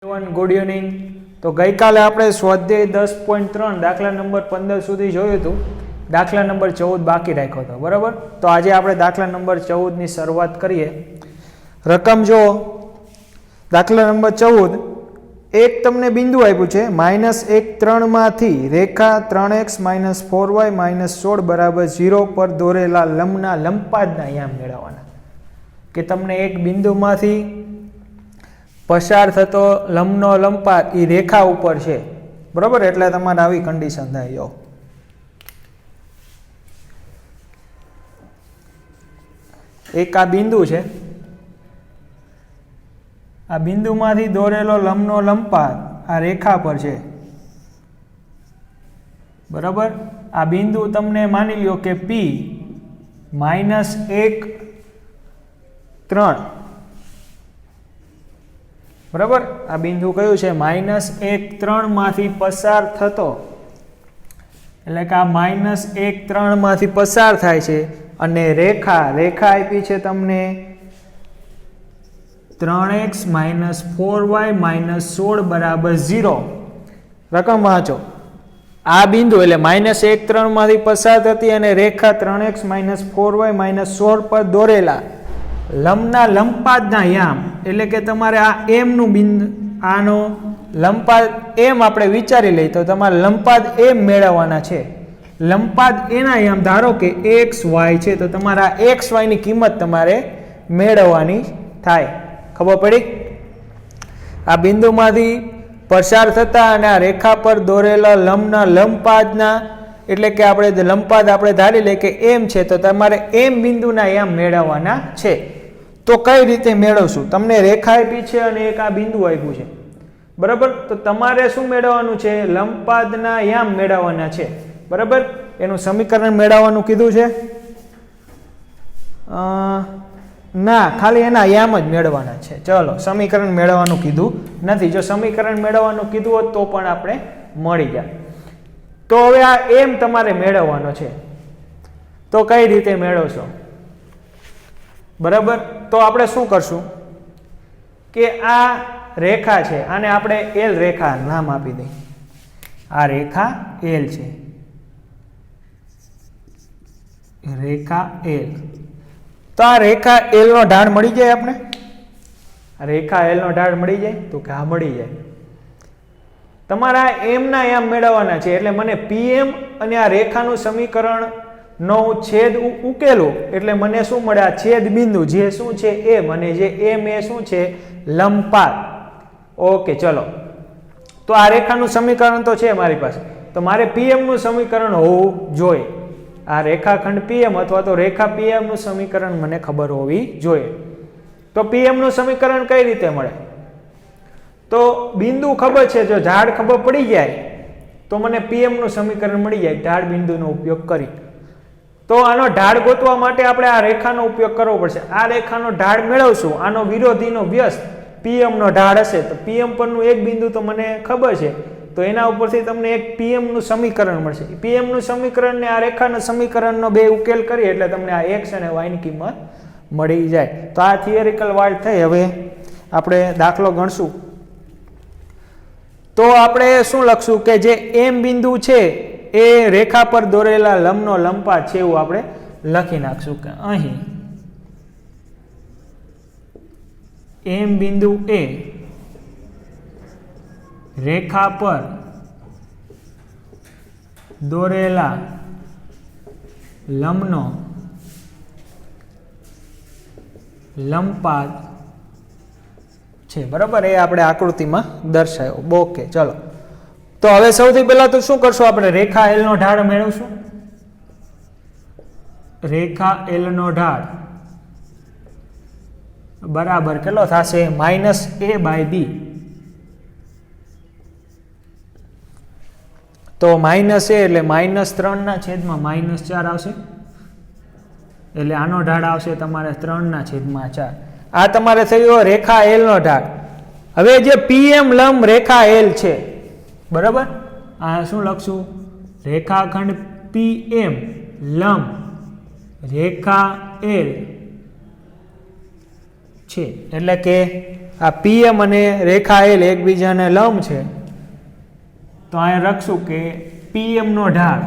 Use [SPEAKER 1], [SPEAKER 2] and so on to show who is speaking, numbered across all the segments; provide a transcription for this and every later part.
[SPEAKER 1] Good evening. तो गई काले आपणे स्वाध्याय 10.3 दाखला नंबर 15 सुधी जोयुं हतुं। दाखला नंबर 14 बाकी राख्यो हतो, बराबर। तो आज आपणे दाखला नंबर 14 नी शरूआत करीए। रकम जो दाखला नंबर 14 एक तमने बिंदु आप्युं छे -1 मांथी रेखा 3x - 4y - 16 बराबर 0 पर दोरेला लंबना लंबपादना याम मेळववाना। के तमने एक बिंदुमांथी पसार थतो लंबनो लंबपाद ई रेखा उपर छे, बराबर। एटले तमारे आवी कंडीशन थाय। जो एक आ बिंदु छे, आ बिंदुमांथी दोरेलो लंबनो लंबपाद आ रेखा पर छे, बराबर। आ बिंदु तमने मानी ल्यो के P -1 3, बराबर। आ बिंदु कयुं छे -1 3 मांथी पसार थतो, એટલે કે આ -1 3 मांथी पसार थाय छे। અને રેખા આપી છે તમને 3x - 4y - 16 બરાબર 0। રકમ વાંચો। આ બિંદુ એટલે -1 3 માંથી પસાર થતી અને રેખા 3x - 4y - 16 પર દોરેલા લંબના લંબપાદના યામ, એટલે કે તમારે આ m નું બિંદુ, આનો લંબપાદ m આપણે વિચારી લઈએ તો તમારે લંબપાદ m મેળવવાના છે। લંબપાદ એના યામ ધારો કે xy છે, તો તમારે આ xy ની કિંમત તમારે મેળવવાની થાય। ખબર પડી? આ બિંદુમાંથી પસાર થતા અને આ રેખા પર દોરેલા લંબના લંબપાદના, એટલે કે આપણે લંબપાદ આપણે ધારી લઈએ કે m છે, તો તમારે m બિંદુના યામ મેળવવાના છે। તો કઈ રીતે મેળવશું? તમને રેખા આપી છે અને એક આ બિંદુ આપ્યું છે, બરાબર। તો તમારે શું મેળવવાનું છે? લંબપાદના યામ મેળવવાના છે, બરાબર। એનું સમીકરણ મેળવવાનું કીધું છે? ના, ખાલી એના યામ જ મેળવવાના છે। ચલો, સમીકરણ મેળવવાનું કીધું નથી। જો સમીકરણ મેળવવાનું કીધું હોત તો પણ આપણે મળી જાય। તો હવે આ m તમારે મેળવવાનો છે, તો કઈ રીતે મેળવશો? બરાબર। તો આપણે શું કરશું કે આ રેખા છે, આને આપણે L રેખા નામ આપી દઈએ। આ રેખા L છે, રેખા L। તો આ રેખા L નો ઢાળ મળી જાય આપણે? રેખા L નો ઢાળ મળી જાય? તો કે હા, મળી જાય। તમારા m ના યામ મેળવવાના છે, એટલે મને pm અને આ રેખાનું સમીકરણ નો છેદ ઉકેલું એટલે મને શું મળે? આ છેદ બિંદુ જે શું છે m, અને જે m એ શું છે? લંબપાદ। ઓકે, ચલો। તો આ રેખાનું સમીકરણ તો છે મારી પાસે, તો મારે pm નું સમીકરણ હોવું જોઈએ। આ રેખાખંડ pm અથવા તો રેખા pm નું સમીકરણ મને ખબર હોવી જોઈએ। તો pm નું સમીકરણ કઈ રીતે મળે? તો બિંદુ ખબર છે, જો ઢાળ ખબર પડી જાય તો મને pm નું સમીકરણ મળી જાય ઢાળ બિંદુનો ઉપયોગ કરી। તો આનો ઢાળ ગોતવા માટે આપણે આ રેખાનો ઉપયોગ કરવો પડશે। આ રેખાનો ઢાળ મેળવશું, આનો વિરોધીનો વ્યસ્ત pm નો ઢાળ હશે, તો pm પરનું એક બિંદુ તો મને ખબર છે, તો એના ઉપરથી તમને એક pm નું સમીકરણ મળશે। pm નું સમીકરણ ને આ રેખાના સમીકરણનો બે ઉકેલ કરીએ એટલે તમને આ x અને y ની કિંમત મળી જાય। તો આ થિયરિકલ વાત થઈ। હવે આપણે દાખલો ગણશું। તો આપણે શું લખશું કે જે m બિંદુ છે એ રેખા પર દોરેલા લંબનો લંબપાદ છે એવું આપણે લખી નાખશું કે અહીં m બિંદુ એ રેખા પર દોરેલા લંબનો લંબપાદ છે, બરાબર। એ આપણે આકૃતિમાં દર્શાવ્યો। ઓકે, ચલો। તો હવે સૌથી પહેલા તો શું કરશું? આપણે રેખા L નો ઢાળ મેળવશું। રેખા L નો ઢાળ બરાબર કેટલો થશે? -a/b। તો -a એટલે -3 ના છેદમાં -4 આવશે, એટલે આનો ઢાળ આવશે તમારે 3 ના છેદમાં 4। આ તમારે થયો રેખા L નો ઢાળ। હવે જે pm લંબ રેખા L છે, બરાબર, આ શું લખશું? રેખાખંડ pm લંબ રેખા L છે, એટલે કે આ પીએમ અને રેખા એલ એકબીજાને લંબ છે, તો અહીંયા લખશું કે પીએમ નો ઢાળ,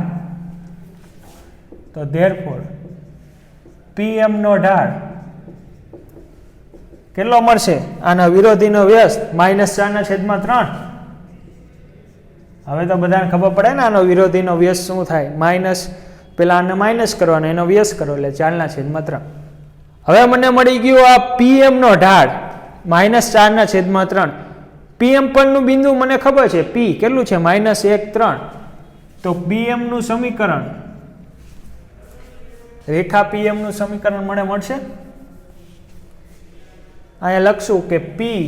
[SPEAKER 1] તો ધેરફોર પીએમ નો ઢાળ કેટલો મળશે? આના વિરોધીનો વ્યસ્ત -4/3. હવે તો બધાને ખબર પડે ને આનો વિરોધીનો વ્યસ્ત શું થાય. માઇનસ પેલા આને માઇનસ કરવાનો, એનો વ્યસ્ત કરો એટલે 4/3. હવે મને મળી ગયું આ પીએમ નો ઢાળ -4/3. પીએમ પરનું બિંદુ મને ખબર છે પી કેટલું છે -1,3. તો પીએમ નું સમીકરણ, રેખા પીએમ નું સમીકરણ મને મળશે. અહીંયા લખશું કે પી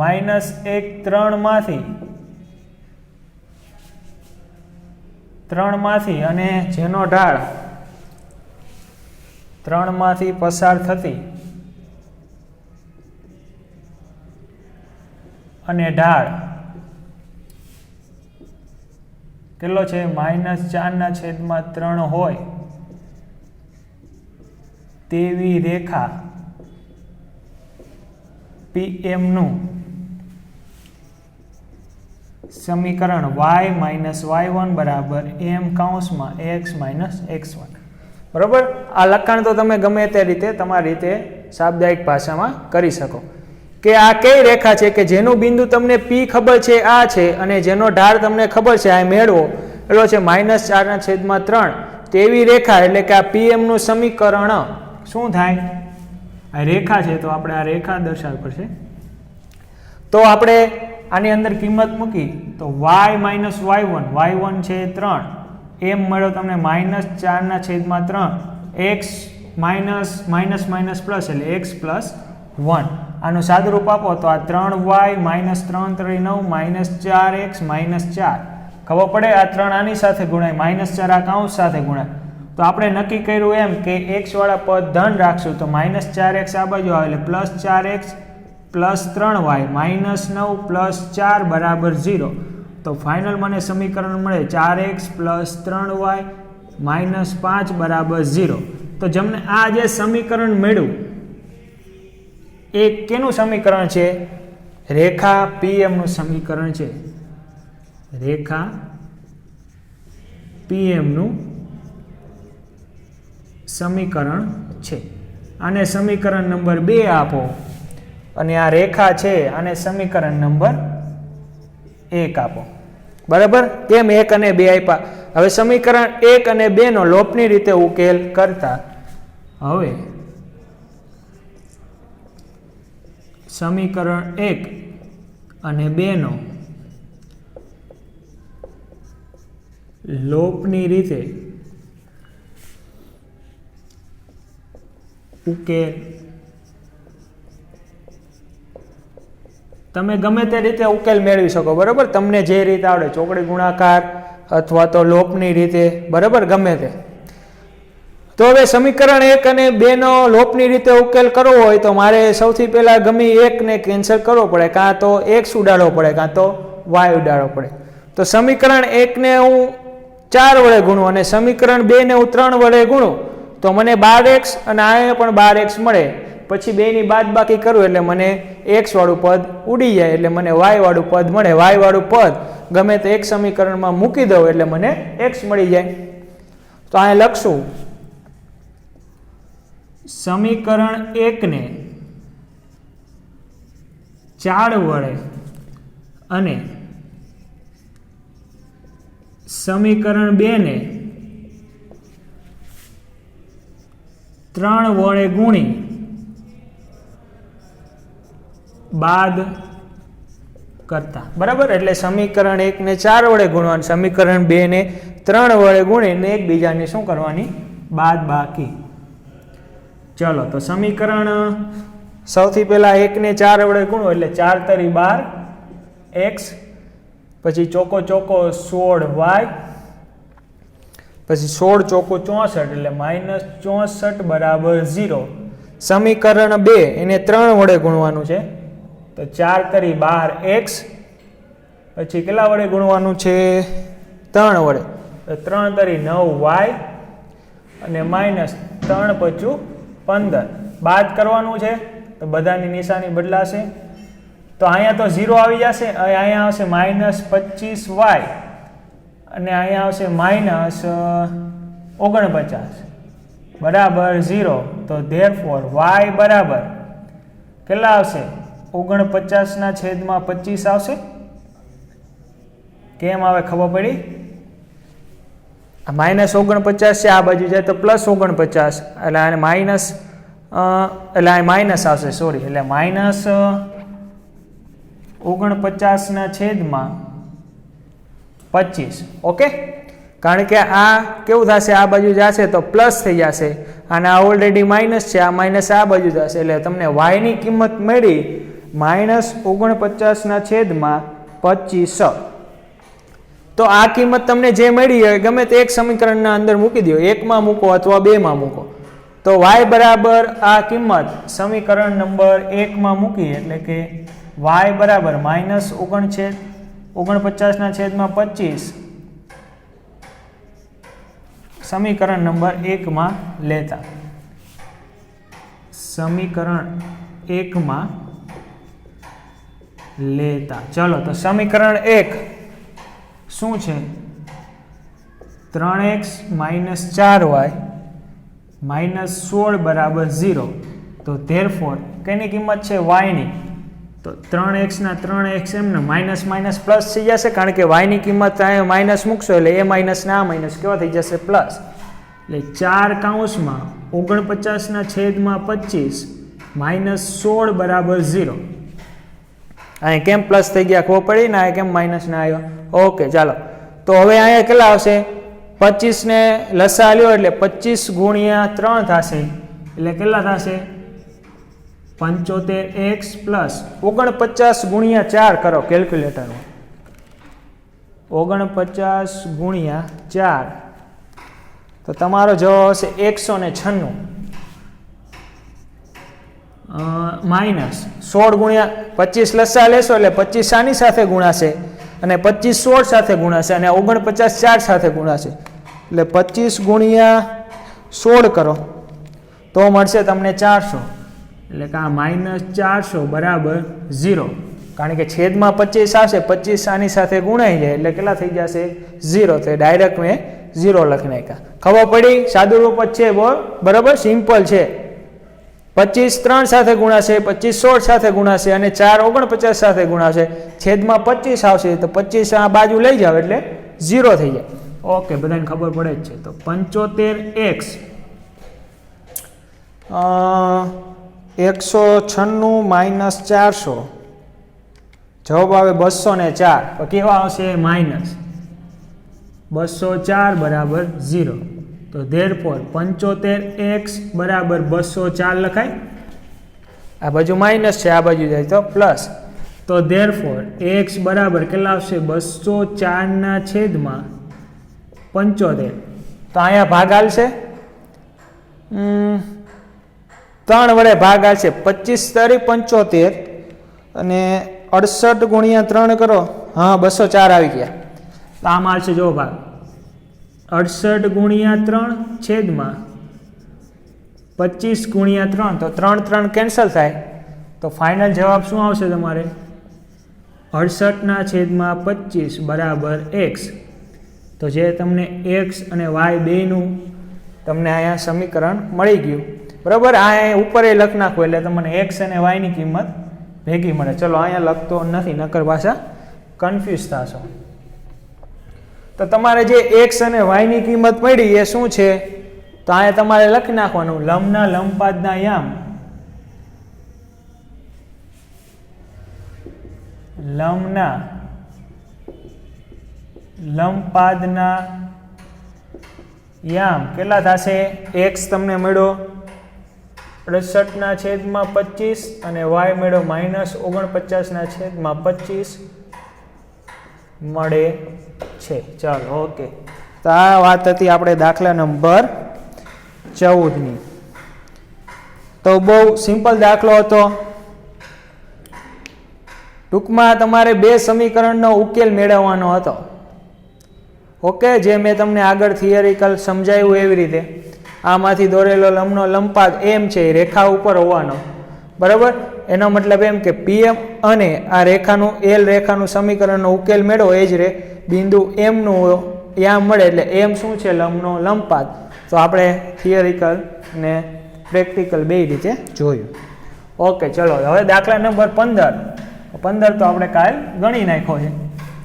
[SPEAKER 1] -1,3 માંથી અને જેનો ઢાળ 3 માંથી પસાર થતી અને ઢાળ કેટલો છે -4/3 હોય તેવી રેખા પીએમ નું સમીકરણ y - y1 બરાબર m(x - x1). બરોબર. આ લખાણ તો તમે ગમે તે રીતે તમારી રીતે શાબ્દિક ભાષામાં કરી શકો કે આ કઈ રેખા છે કે જેનું બિંદુ તમને p ખબર છે આ છે અને જેનો ઢાળ તમને ખબર છે આ મેળવો એટલો છે -4/3 તેવી રેખા, એટલે કે આ પીએમ નું સમીકરણ શું થાય? આ રેખા છે તો આપણે આ રેખા દર્શાવવી પડશે. તો આપણે આની અંદર કિંમત મૂકી તો y - y1 છે 3, એમ મળ્યો તમને -4/3, x માઇનસ પ્લસ એટલે x + 1. આનું સાદુરૂપ આપો તો આ 3y -3 × 9 -4x -4. ખબર પડે આ 3 આની સાથે ગુણાય, -4 આ કૌંસ સાથે ગુણાય. તો આપણે નક્કી કર્યું એમ કે x વાળા પદ ધન રાખશું તો -4x આ બાજુ આવે એટલે +4x + 3y -9 + 4 બરાબર 0. તો ફાઇનલ મને સમીકરણ મળે 4x + 3y -5 બરાબર 0. તો જેમને આ જે સમીકરણ મળ્યું એ કેનું સમીકરણ છે? રેખા પીએમ નું સમીકરણ છે. રેખા પીએમ નું સમીકરણ છે. આને સમીકરણ નંબર 2 આપો અને આ રેખા છે આને સમીકરણ નંબર 1 આપો. બરાબર. કેમ 1 અને 2 આપ્યા? હવે સમીકરણ 1 અને 2 નો લોપની રીતે ઉકેલ કરતા હવે સમીકરણ 1 અને 2 નો લોપની રીતે ઉકેલ તમે ગમે તે રીતે ઉકેલ મેળવી શકો. બરાબર. તમને જે રીતે આવડે, ચોકડી ગુણાકાર અથવા તો લોપની રીતે, બરાબર, ગમે તે. તો હવે સમીકરણ 1 અને 2 નો લોપની રીતે ઉકેલ કરવો હોય તો મારે સૌથી પહેલા ગમે 1 ને કેન્સલ કરવો પડે, કાં તો x ઉડાડવો પડે કાં તો y ઉડાડવો પડે. તો સમીકરણ 1 ને હું 4 વડે ગુણું અને સમીકરણ 2 ને હું 3 વડે ગુણું તો મને 12x અને આ પણ 12x મળે. પછી 2 ની બાદબાકી કરું એટલે મને x વાળું પદ ઉડી જાય એટલે મને y વાળું પદ મળે. y વાળું પદ ગમે તે એક સમીકરણમાં મૂકી દઉં એટલે મને x મળી જાય. તો અહીંયા લખશું સમીકરણ 1 ને 4 વડે અને સમીકરણ 2 ને 3 વડે ગુણી બાદ કરતા. બરાબર. એટલે સમીકરણ 1 ને 4 વડે ગુણવાનું, સમીકરણ 2 ને 3 વડે ગુણીને એકબીજાની શું કરવાની? બાદ બાકી. ચલો તો સમીકરણ સૌથી પહેલા 1 ને 4 વડે ગુણો એટલે 4 તરી 12 x, પછી ચોકો 16y, પછી 16 ચોકો 64 એટલે -64 બરાબર 0. સમીકરણ 2 એને 3 વડે ગુણવાનું છે તો 4 તરી 12x, પછી કેટલા વડે ગુણવાનું છે? 3 વડે. તો 3 તરી 9y અને -3 × 5 = 15. બાદ કરવાનું છે તો બધાની નિશાની બદલાશે. તો અહીંયા તો 0 આવી જશે, અહીંયા આવશે -25y અને અહીંયા આવશે -49 બરાબર 0. તો ધેરફોર y બરાબર કેટલા આવશે? 49/25 આવશે. કેમ આવે ખબર પડી? -49 છે, આ બાજુ જાય તો +49 એટલે આને માઇનસ એટલે આ માઇનસ આવશે, સોરી, એટલે -49/25. ઓકે, કારણ કે આ કેવું થશે, આ બાજુ જશે તો પ્લસ થઈ જશે અને આ ઓલરેડી માઇનસ છે, આ માઇનસ આ બાજુ જશે એટલે તમને y ની કિંમત મળી -49/25. તો આ કિંમત તમને જે મળી હોય ગમે તે એક સમીકરણના અંદર મૂકી દો, 1 માં મૂકો અથવા 2 માં મૂકો. તો y બરાબર આ કિંમત સમીકરણ નંબર 1 માં મૂકી એટલે કે y બરાબર -49/25 સમીકરણ નંબર 1 માં લેતા, સમીકરણ 1 માં લેતા. ચલો, તો સમીકરણ 1 શું છે? 3x - 4y -16 બરાબર 0. તો ધેરફોર કેની કિંમત છે? y ની. તો 3x ના 3x એમને માઇનસ માઇનસ પ્લસ થઈ જશે, કારણ કે y ની કિંમત અહીંયા માઇનસ મૂકશો એટલે એ માઇનસ ના માઇનસ કેવા થઈ જશે? પ્લસ. એટલે 4/49/25 -16 બરાબર 0. અહીંયા કેમ પ્લસ થઈ ગયા ખબર પડી ને? અહીંયા કેમ માઇનસ ના આવ્યો? ઓકે, ચાલો. તો હવે અહીંયા કેટલા આવશે? 25 ને લસા લ્યો એટલે 25 ગુણ્યા 3 થશે એટલે કેટલા થશે? 75x પ્લસ 49 ગુણ્યા 4 કરો કેલ્ક્યુલેટરમાં. 49 ગુણ્યા 4 તો તમારો જવાબ આવશે 196. માઇનસ 16 ગુણ્યા 25 લસા લેશો એટલે 25 આની સાથે ગુણાશે અને 25 16 સાથે ગુણાશે અને 49 4 સાથે ગુણાશે એટલે 25 ગુણ્યા 16 કરો તો મળશે તમને 400. એટલે કે આ -400 બરાબર 0, કારણ કે છેદમાં 25 આવશે, 25 આની સાથે ગુણાઈ જાય એટલે કેટલા થઈ જશે? 0. તો ડાયરેક્ટ મેં 0 લખી નાખ્યા. ખબર પડી? સાદું રૂપ જ છે, બરાબર, સિમ્પલ છે. 25 3 સાથે ગુણાશે, 25 16 સાથે ગુણાશે અને 4 49 સાથે ગુણાશે. છેદમાં 25 આવશે તો 25 આ બાજુ લઈ જાવ એટલે 0 થઈ જાય. ઓકે, બધાને ખબર પડે જ છે. તો 75x 196 - 400 જવાબ આવે 204. તો કેવા આવશે? માઇનસ 204 બરાબર 0. તો ધેરફોર 75x બરાબર 204 લખાય. આ બાજુ માઇનસ છે, આ બાજુ જાય તો પ્લસ. તો ધેરફોર x બરાબર કેટલા આવશે? 204 ના છેદમાં 75. તો અહીંયા ભાગ આલશે, 3 વડે ભાગ આવશે. 25 તારી 75 અને 68 ગુણ્યા 3 કરો, હા 204 આવી ગયા. તો આમ આવશે જો ભાગ 68 ગુણ્યા 3 છેદમાં 25 ગુણ્યા 3, તો 3 3 કેન્સલ થાય. તો ફાઇનલ જવાબ શું આવશે તમારે? 68 ના છેદમાં 25 બરાબર x. તો જે તમને x અને y બેનું તમને અહીંયા સમીકરણ મળી ગયું, બરાબર. આ ઉપર એ લખ નાખો એટલે તમને x અને y ની કિંમત ભેગી મળે. ચલો, અહીંયા લખતો નથી, નકર પાછા કન્ફ્યુઝ થશો. તો તમારે જે x અને y ની કિંમત મળી એ શું છે? તો અહીંયા તમારે લખી નાખવાનું લંબના લંબપાદના યામ, લંબના લંબપાદના યામ કેટલા થશે? x તમને મળ્યો 68 ના છેદમાં 25 અને y મળ્યો -49 ના છેદમાં 25 મળે છે. ચાલો, ઓકે. તો આ વાત હતી આપણે દાખલા નંબર 14 ની. તો બહુ સિમ્પલ દાખલો હતો. ટૂંકમાં તમારે 2 સમીકરણનો ઉકેલ મેળવવાનો હતો. ઓકે, જે મેં તમને આગળ થિયરિકલ સમજાવ્યું એવી રીતે. આમાંથી દોરેલો લંબનો લંબપાદ એમ છે, રેખા ઉપર હોવાનો, બરાબર, એનો મતલબ એમ કે PM અને આ રેખાનું L રેખાનું સમીકરણનો ઉકેલ મેળવો એ જ રે બિંદુ Mનું ત્યાં મળે એટલે M શું છે લંબનો લંબપાત. તો આપણે થિયરિકલ ને પ્રેક્ટિકલ બે રીતે જોયું. ઓકે ચલો હવે દાખલા નંબર 15 તો આપણે કાલ ગણી નાખ્યો છે.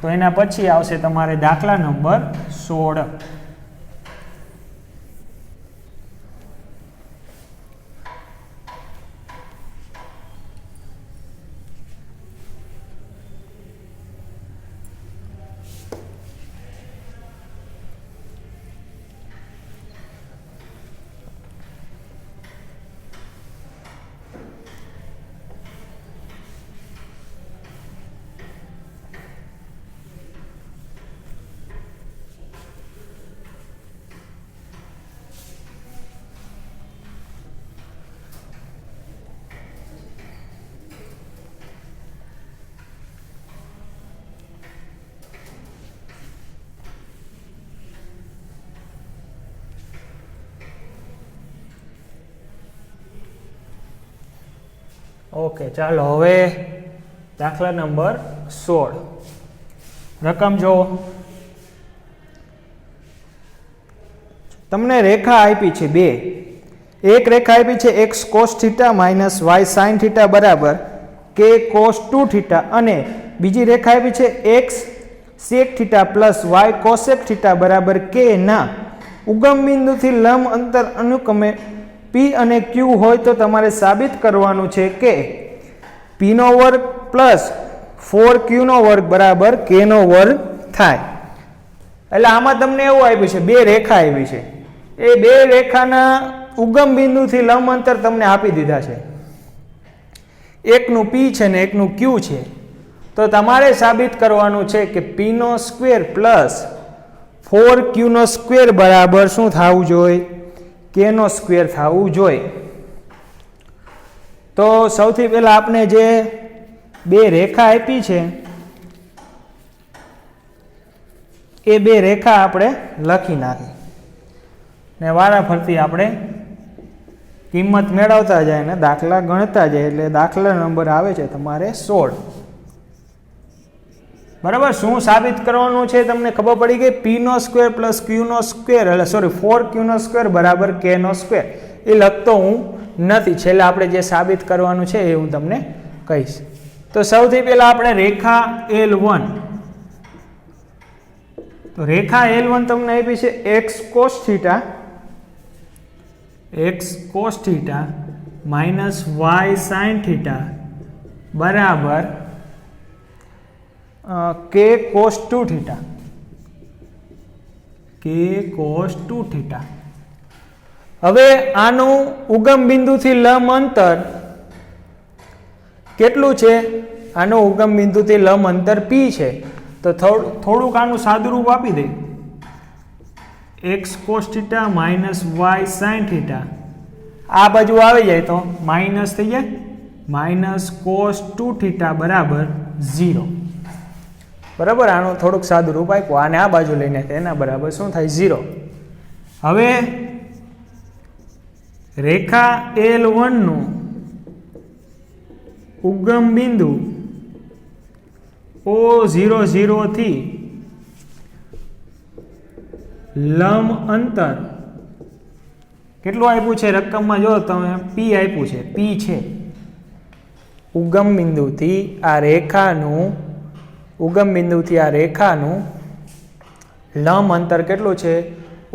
[SPEAKER 1] તો એના પછી આવશે તમારે દાખલા નંબર 16. ઓકે ચાલો હવે દાખલા નંબર 16. રકમ જુઓ. તમને રેખા આપી છે બે. એક રેખા આપી છે x cos θ minus y sin θ બરાબર k cos 2θ અને બીજી રેખા આપી છે x sec θ plus y cosec θ બરાબર k ના ઉગમ બિંદુથી લંબ અંતર અનુક્રમે P અને Q હોય તો તમારે સાબિત કરવાનું છે કે P નો વર્ગ પ્લસ 4Q નો વર્ગ બરાબર K નો વર્ગ થાય. એટલે આમાં તમને એવું આપ્યું છે બે રેખા આવી છે. એ બે રેખાના ઉગમ બિંદુથી લંબ અંતર તમને આપી દીધા છે. એકનું P છે ને એકનું Q છે. તો તમારે સાબિત કરવાનું છે કે P નો સ્ક્વેર પ્લસ 4Q નો સ્ક્વેર બરાબર શું થવું જોઈએ? K નો સ્ક્વેર થવું જોઈએ. તો સૌથી પહેલા આપણે જે બે રેખા આપી છે એ બે રેખા આપણે લખી નાખી ને વારાફરતી આપણે કિંમત મેળવતા જાય ને દાખલા ગણતા જાય એટલે દાખલા નંબર આવે છે તમારે 16. બરાબર, શું સાબિત કરવાનું છે તમને ખબર પડી ગઈ? P નો સ્ક્વેર પ્લસ Q નો સ્ક્વેર એટલે સોરી 4Q નો સ્ક્વેર બરાબર K નો સ્ક્વેર. એ લખતો હું નથી, છેલ્લે આપણે જે સાબિત કરવાનું છે એ હું તમને કહીશ. તો સૌથી પહેલા આપણે રેખા L1. તો રેખા L1 તમને આપી છે x cos θ minus y sin θ બરાબર k cos 2θ. હવે આનું ઉગમ બિંદુથી લંબ અંતર કેટલું છે? આનું ઉગમ બિંદુથી લંબ અંતર P છે. તો થોડુંક આનું સાદુરૂપ આપી દે. x cos θ minus y sin θ આ બાજુ આવી જાય તો માઇનસ થઈ જાય, માઇનસ cos 2θ બરાબર 0. બરાબર, આનું થોડુંક સાદું રૂપ આપ્યું. આને આ બાજુ લઈને એના બરાબર શું થાય? 0. હવે રેખા L1 નું ઉગમ બિંદુ O00 થી લંબ અંતર કેટલું આપ્યું છે? રકમમાં જો તમે P આપ્યું છે, P છે. ઉગમ બિંદુથી આ રેખાનું લંબ અંતર કેટલું છે?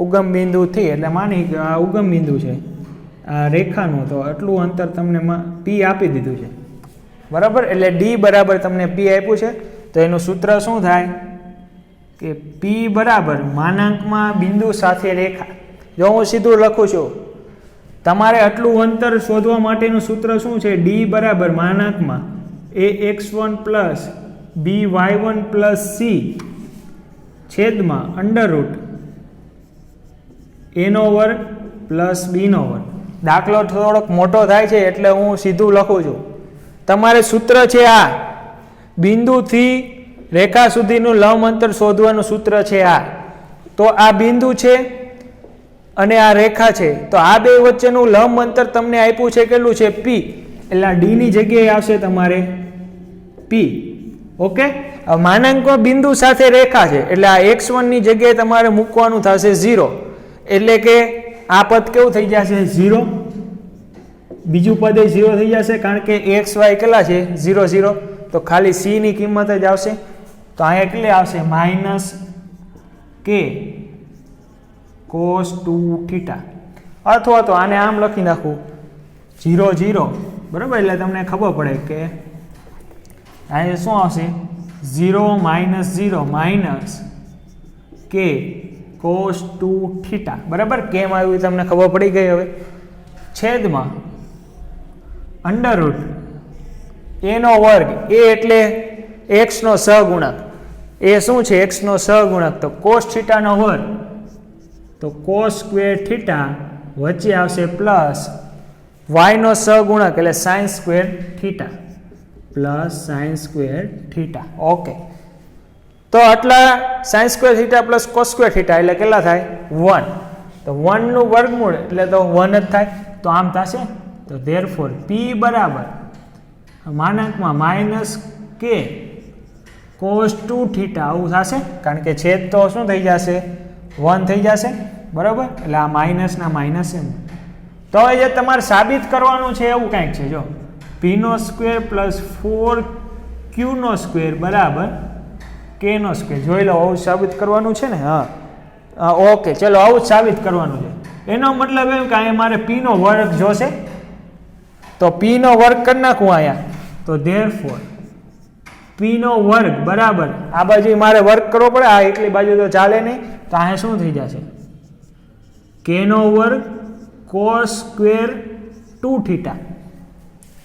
[SPEAKER 1] ઉગમ બિંદુથી એટલે માની કે આ ઉગમ બિંદુ છે આ રેખાનું, તો આટલું અંતર તમને P આપી દીધું છે. બરાબર, એટલે D બરાબર તમને P આપ્યું છે. તો એનું સૂત્ર શું થાય કે P બરાબર માનાંકમાં બિંદુ સાથે રેખા. જો હું સીધું લખું છું, તમારે આટલું અંતર શોધવા માટેનું સૂત્ર શું છે? D બરાબર માનાંકમાં ax1 plus by1 plus c છેદમાં અંડરરૂટ a નો વર્ગ પ્લસ b નો વર્ગ. દાખલો થોડોક મોટો થાય છે એટલે હું સીધું લખું છું. તમારે સૂત્ર છે આ બિંદુથી રેખા સુધીનું લંબ અંતર શોધવાનું સૂત્ર છે આ. તો આ બિંદુ છે અને આ રેખા છે. તો આ બે વચ્ચેનું લંબ અંતર તમને આપ્યું છે કેટલું છે? P. એટલે ડી ની જગ્યાએ આવશે તમારે પી. ઓકે, હવે માનાંકમાં બિંદુ સાથે રેખા છે એટલે આ x1 ની જગ્યાએ તમારે મૂકવાનું થશે 0, એટલે કે આ પદ કેવું થઈ જશે 0, બીજું પદ એ 0 થઈ જશે કારણ કે x y કેટલા છે 0 0, તો ખાલી c ની કિંમત જ આવશે. તો અહીંયા કેટલી આવશે માઇનસ કે cos 2 થીટા, અથવા તો આને આમ લખી નાખું 0 0, બરાબર, એટલે તમને ખબર પડે કે અહીંયા શું આવશે 0 -0 માઇનસ કે cos 2 થીટા, બરાબર. કેમ આવ્યું તમને ખબર પડી ગઈ. હવે છેદમાં અંડર રૂટ a નો વર્ગ, a એટલે x નો સહગુણક, એ શું છે x નો સહગુણક, તો cos થીટા નો વર્ગ, તો cos સ્ક્વેર થીટા વચ્ચે આવશે પ્લસ y નો સહગુણક એટલે sin square theta plus sin square theta. Okay, તો આટલા sin square theta plus cos square theta એટલે કેટલા થાય 1, તો 1 નું વર્ગમૂળ એટલે તો 1 જ થાય, તો આમ થશે. તો ધેરફોર p બરાબર માનાંકમાં માઇનસ કે cos 2 થીટા આવું થશે, કારણ કે છેદ તો શું થઈ જશે 1 થઈ જશે, બરાબર, એટલે આ માઇનસ ના માઇનસ એમ. તો હવે જે તમારે સાબિત કરવાનું છે એવું કંઈક છે, જો p નો સ્ક્વેર પ્લસ 4q નો સ્ક્વેર બરાબર k નો સ્ક્વેર. જોઈ લો, આવું સાબિત કરવાનું છે ને. હા, ઓકે, ચલો આવું જ સાબિત કરવાનું છે. એનો મતલબ એમ કે અહીંયા મારે p નો વર્ગ જોશે, તો p નો વર્ગ કરી નાખું અહીંયા, તો ધેરફોર p નો વર્ગ બરાબર આ બાજુ મારે વર્ગ કરવો પડે, આ એકલી બાજુ તો ચાલે નહીં, તો અહીંયા શું થઈ જશે k નો વર્ગ cos સ્ક્વેર 2 થીટા.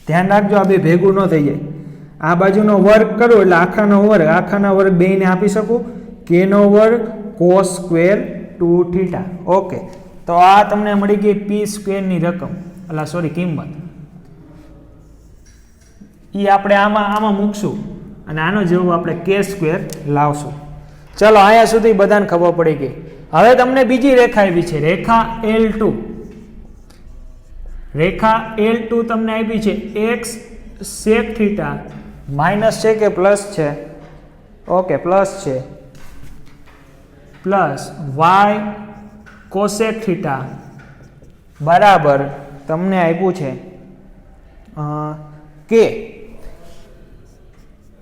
[SPEAKER 1] ધ્યાન રાખજો આ બે ભેગું ન થઈ જાય, આ બાજુનો વર્ગ કરો એટલે આખાનો વર્ગ, આખાના વર્ગ બેને આપી શકું, k નો વર્ગ cos સ્ક્વેર 2 થીટા. ઓકે, તો આ તમને મળી ગઈ p સ્ક્વેરની રકમ, એટલે સોરી કિંમત, એ આપણે આમાં મૂકશું અને આનો જવાબ આપણે k સ્ક્વેર લાવશું. ચલો અહીંયા સુધી બધાને ખબર પડી ગઈ. હવે તમને બીજી રેખા આવી છે, રેખા L2. રેખા L2 તમને આપી છે x sec થીટા માઇનસ છે કે પ્લસ છે, ઓકે પ્લસ છે, પ્લસ y cosec થીટા બરાબર તમને આપ્યું છે k,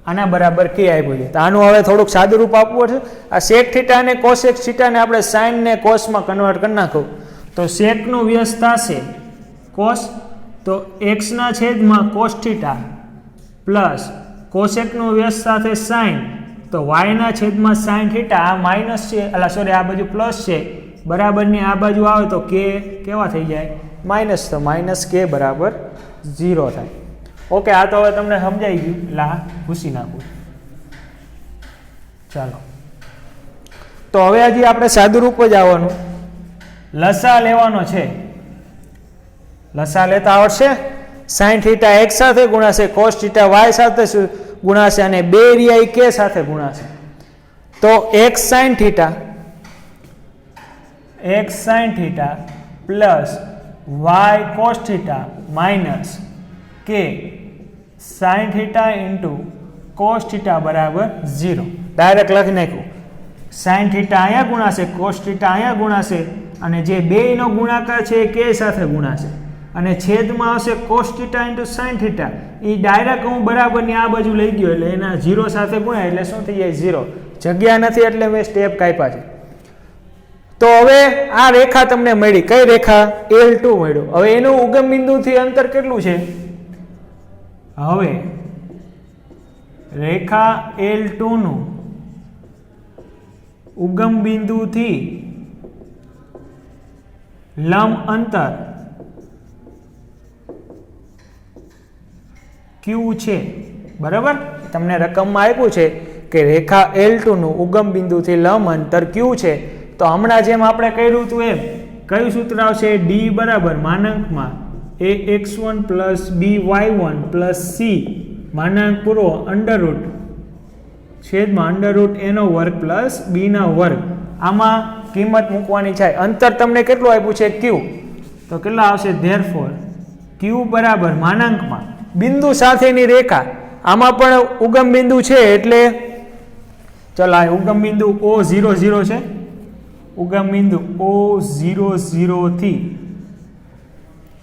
[SPEAKER 1] આના બરાબર k આપ્યું છે. તો આનું હવે થોડુંક સાદું રૂપ આપવું પડશે. આ sec થીટા અને cosec થીટાને આપણે sin ને cos માં કન્વર્ટ કરી નાખો, તો sec નું વ્યસ્ત થશે cos, તો x ના છેદમાં cos થીટા પ્લસ cosec નું વ્યસ્ત સાથે sin, તો y ના છેદમાં sin થીટા. આ માઇનસ છે, એટલે સોરી આ બાજુ પ્લસ છે, બરાબરની આ બાજુ આવે તો k કેવા થઈ જાય માઇનસ, તો માઇનસ k બરાબર 0 થાય. ઓકે, આ તો હવે તમને સમજાઈ ગયું, એટલે આ ભૂસી નાખું. ચાલો, તો હવે હજી આપણે સાદું રૂપ જ આવવાનું, લસા લેવાનો છે. લસા લેતા આવડશે. sin થીટા x સાથે ગુણાશે, cos થીટા y સાથે ગુણાશે અને બે એરિયા k સાથે ગુણાશે. તો x sin theta plus y cos theta minus k sin theta into cos theta બરાબર 0. ડાયરેક્ટ લખી નાખ્યું. sin થીટા અહીંયા ગુણાશે, cos થીટા અહીંયા ગુણાશે અને જે બેયનો ગુણાકાર છે એ k સાથે ગુણાશે અને છેદમાં આવશે cos theta into sin theta. એ ડાયરેક્ટ હું બરાબરની આ બાજુ લઈ ગયો એટલે એના 0 સાથે ગુણાય એટલે શું થઈ જાય 0. જગ્યા નથી એટલે મેં સ્ટેપ કાપ્યા છે. તો હવે આ રેખા તમને મળી, કઈ રેખા L2 મળ્યો. હવે એનું ઉગમ બિંદુથી અંતર કેટલું છે? હવે રેખા L2 નું ઉગમ બિંદુથી લંબ અંતર q છે, બરાબર. તમને રકમમાં આપ્યું છે કે રેખા L2 નું ઉગમ બિંદુથી લંબ અંતર q છે. તો હમણાં જેમ આપણે કર્યું હતું એમ કયું સૂત્ર આવશે? d બરાબર માનાંકમાં ax1 plus by1 plus c માનાંક પૂરો અંડર રૂટ છેદમાં અંડર રૂટ a નો વર્ગ પ્લસ b ના વર્ગ. આમાં કિંમત મૂકવાની છે. અંતર તમને કેટલું આપ્યું છે? q. તો કેટલા આવશે? ધેરફોર q બરાબર માનાંકમાં બિંદુ સાથેની રેખા, આમાં પણ ઉગમ બિંદુ છે એટલે ચલો આ ઉગમ બિંદુ O00 છે, ઉગમ બિંદુ O00 થી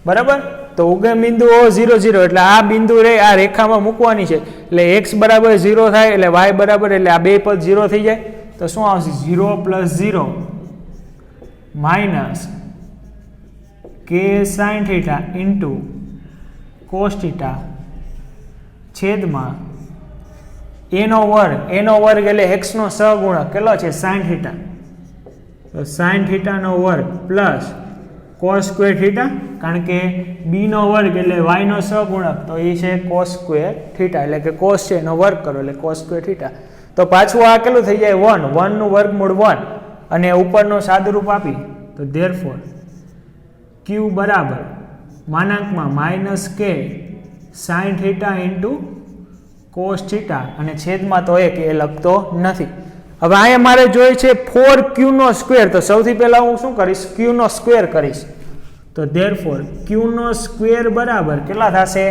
[SPEAKER 1] બરાબર, તો ઉગમ બિંદુ O00 એટલે આ બિંદુ રે આ રેખામાં મૂકવાની છે એટલે x બરાબર 0 થાય એટલે y બરાબર એટલે આ બે પદ 0 થઈ જાય તો શું આવશે 0 + 0 minus k sin θ into cos θ છેદમાં a નો વર્ગ એટલે x નો સહગુણક કેટલો છે sin θ, તો sin θ નો વર્ગ પ્લસ cos સ્ક્વેર θ, કારણ કે b નો વર્ગ એટલે y નો સહગુણક તો એ છે cos સ્ક્વેર θ એટલે કે cos છે એનો વર્ગ કરો એટલે cos સ્ક્વેર θ, તો પાછું આ કેટલું થઈ જાય 1 નું વર્ગમૂળ 1 અને ઉપરનું સાદુરૂપ આપી તો therefore q બરાબર માનાંકમાં minus k sin θ into cos θ અને છેદમાં તો એક એ લખતો નથી. હવે અહીંયા મારે જોઈએ છે 4q નો સ્ક્વેર, તો સૌથી પહેલા હું શું કરીશ q નો સ્ક્વેર કરીશ, તો therefore q નો સ્ક્વેર બરાબર કેટલા થશે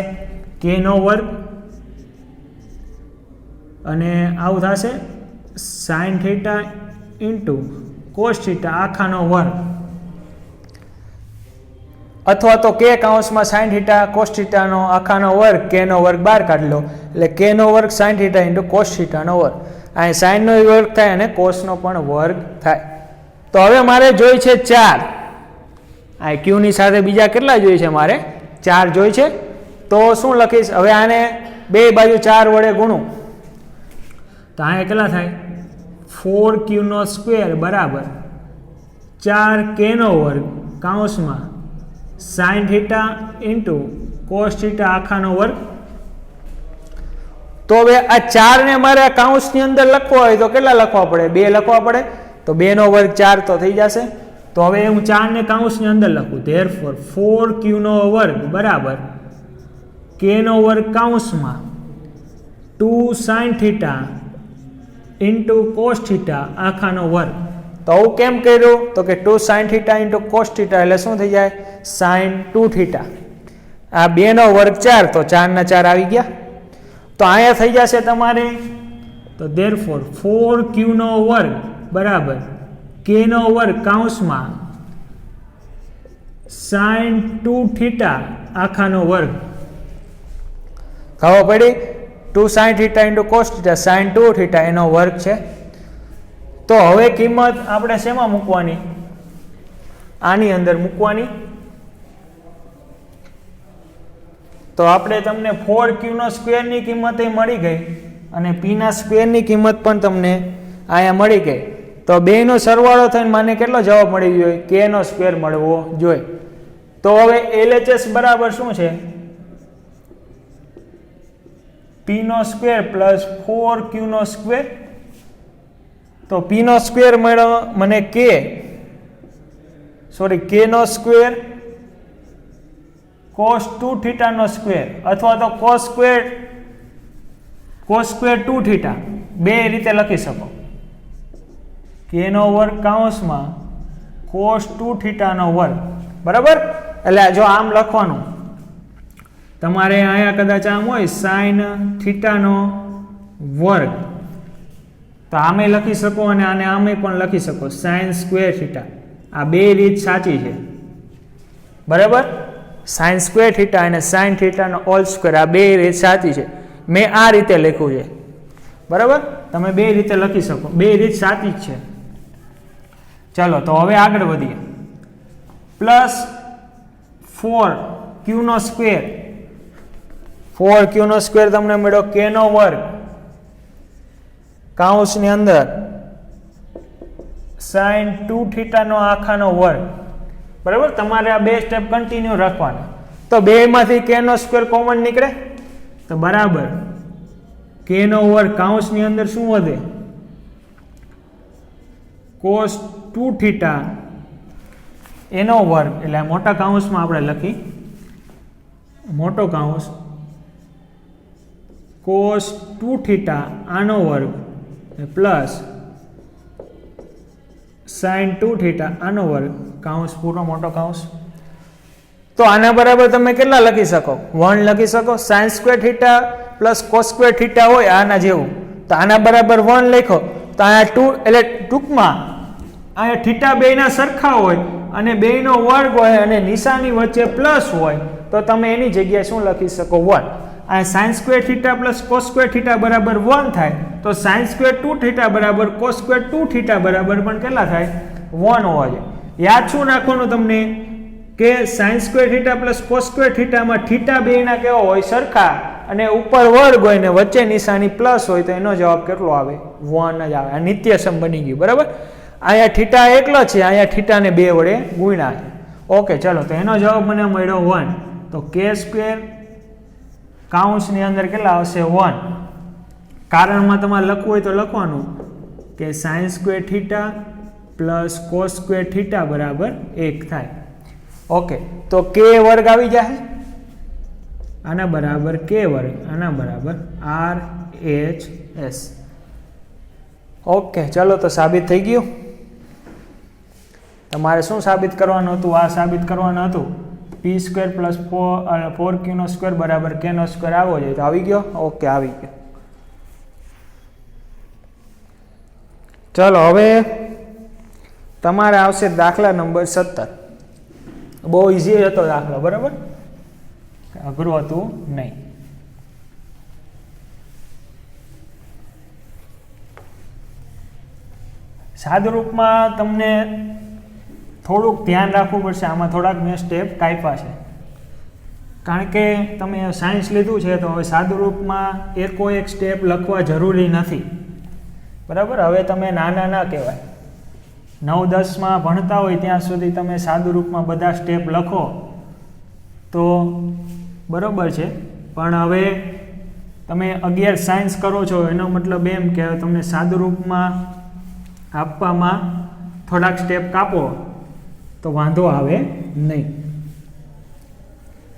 [SPEAKER 1] k નો વર્ગ અને આવું થશે sin θ ઇન્ટુ cos θ આખાનો વર્ગ, અથવા તો k કૌંસમાં sin θ cos θ નો આખાનો વર્ગ k નો વર્ગ બહાર કાઢી લો એટલે k નો વર્ગ sin θ ઇન્ટુ cos θ નો વર્ગ, અહીં sin નો વર્ગ થાય અને cos નો પણ વર્ગ થાય. તો હવે મારે જોઈ છે 4, આ q ની સાથે બીજા કેટલા જોઈ છે મારે 4 જોઈ છે, તો શું લખીશ હવે આને બે બાજુ 4 વડે ગુણું તો અહીંયા કેટલા થાય 4q નો સ્ક્વેર બરાબર 4k નો વર્ગ કૌંસમાં sin θ ઇન્ટુ cos θ આખાનો વર્ગ. તો હવે આ 4 ને મારે આ કૌંસની અંદર લખવા હોય તો કેટલા લખવા પડે 2 લખવા પડે, તો 2 નો વર્ગ 4 તો થઈ જશે, તો હવે હું 4 ને કૌંસની અંદર લખું therefore 4q નો વર્ગ બરાબર k નો વર્ગ કૌંસમાં 2 sin θ ઇન્ટુ cos θ આખાનો વર્ગ. તો આવું કેમ કર્યું તો કે 2 sin θ ઇન્ટુ cos θ એટલે શું થઈ જાય sin 2θ, આ 2 નો વર્ગ 4 તો 4 ના 4 આવી ગયા, તો અહીંયા થઈ જશે તમારે તો therefore 4q નો વર્ગ બરાબર k નો વર્ગ કૌંસમાં sin 2θ આખાનો વર્ગ, ખબર પડી 2 sin θ ઇન્ટુ cos θ sin 2θ એનો વર્ગ છે. તો હવે કિંમત આપણે શેમાં મૂકવાની આની અંદર મૂકવાની, તો આપણે તમને 4q નો સ્ક્વેર ની કિંમત મળી ગઈ અને p ના સ્ક્વેર ની કિંમત પણ તમને અહીંયા મળી ગઈ, તો બેનો સરવાળો થઈને મને કેટલો જવાબ મળી જોઈએ k નો સ્ક્વેર મળવો જોઈએ. તો હવે LHS બરાબર શું છે p નો સ્ક્વેર પ્લસ 4q નો સ્ક્વેર, તો p નો સ્ક્વેર મળ્યો મને k નો સ્ક્વેર cos 2θ નો સ્ક્વેર અથવા તો cos સ્ક્વેર 2θ બે રીતે લખી શકો, k નો વર્ગ કૌંસમાં cos 2θ નો વર્ગ બરાબર, એટલે જો આમ લખવાનું તમારે અહીંયા કદાચ આમ હોય sin θ નો વર્ગ તો આમે લખી શકો અને આને આમે પણ લખી શકો sin સ્ક્વેર θ, આ બે રીત સાચી છે બરાબર, sin સ્ક્વેર θ અને sin θ નો હોલ સ્ક્વેર આ બે રીત સાચી છે, મેં આ રીતે લખ્યું છે બરાબર, તમે બે રીતે લખી શકો, બે રીત સાચી જ છે. ચાલો તો હવે આગળ વધીએ, પ્લસ 4q નો સ્ક્વેર, 4q નો સ્ક્વેર તમને મળ્યો k નો વર્ગ કૌંસની અંદર sin 2θ નો આખાનો વર્ગ બરાબર, તમારે આ બે સ્ટેપ કન્ટિન્યુ રાખવાના, તો બે માંથી k નો સ્ક્વેર કોમન નીકળે તો બરાબર k નો વર્ગ કૌંસની અંદર શું વધે cos 2θ એનો વર્ગ, એટલે મોટા કૌંસમાં આપણે લખી મોટો કૌંસ cos 2θ આનો વર્ગ પ્લસ sin 2θ આનો વર્ગ કૌંસ પૂરો મોટો કૌંસ, તો આના બરાબર તમે કેટલા લખી શકો? 1 લખી શકો. sin square theta plus cos square theta હોય આના જેવું, તો આના બરાબર 1 લખો તો અહીંયા 2, એટલે ટૂંકમાં અહીંયા થીટા બેયના સરખા હોય અને બેયનો વર્ગ હોય અને નિશાની વચ્ચે પ્લસ હોય તો તમે એની જગ્યાએ શું લખી શકો? 1. આ sin square theta plus cos square theta બરાબર 1 થાય તો sin સ્ક્વેર 2 થીટા બરાબર cos સ્ક્વેર 2 થીટા બરાબર પણ કેટલા થાય? 1 હોવા જોઈએ. યાદ શું રાખવાનું તમને કે sin square theta plus cos square થીટામાં થીટા બેયના કેવા હોય? સરખા, અને ઉપર વર્ગ હોય ને વચ્ચે નિશાની પ્લસ હોય તો એનો જવાબ કેટલો આવે? 1 જ આવે. આ નિત્યસમ બની ગયું, બરાબર. અહીંયા થીટા એકલો છે, અહીંયા થીટાને 2 વડે ગુણ્યા છે. ઓકે, ચલો તો એનો જવાબ મને મળ્યો 1. તો k સ્ક્વેર કાઉન્સની અંદર કેટલા આવશે? 1. કારણમાં તમારે લખવું હોય તો લખવાનું કે sin square theta plus cos square theta બરાબર 1 થાય. ઓકે, તો k વર્ગ આવી જાય, આના બરાબર k વર્ગ, આના બરાબર RHS. ઓકે, ચલો તો સાબિત થઈ ગયું. તમારે શું સાબિત કરવાનું હતું? આ સાબિત કરવાનું હતું p સ્ક્વેર પ્લસ 4q નો સ્ક્વેર બરાબર k નો સ્ક્વેર આવવો જોઈએ. તો આવી ગયો? ઓકે, આવી ગયો. ચલો હવે તમારે આવશે દાખલા નંબર 17. બહુ ઇઝી હતો દાખલો, બરાબર, અઘરું હતું નહીં. સાદુરૂપમાં તમને થોડુંક ધ્યાન રાખવું પડશે. આમાં થોડાક મેં સ્ટેપ કાપ્યા છે કારણ કે તમે સાયન્સ લીધું છે તો હવે સાદુરૂપમાં એક સ્ટેપ લખવા જરૂરી નથી, બરાબર. હવે તમે નાના ના કહેવાય, 9-10માં ભણતા હોય ત્યાં સુધી તમે સાદુરૂપમાં બધા સ્ટેપ લખો તો બરાબર છે. પણ હવે તમે 11 સાયન્સ કરો છો એનો મતલબ એમ કે તમને સાદુરૂપમાં આપવામાં થોડાક સ્ટેપ કાપો તો વાંધો આવે નહીં.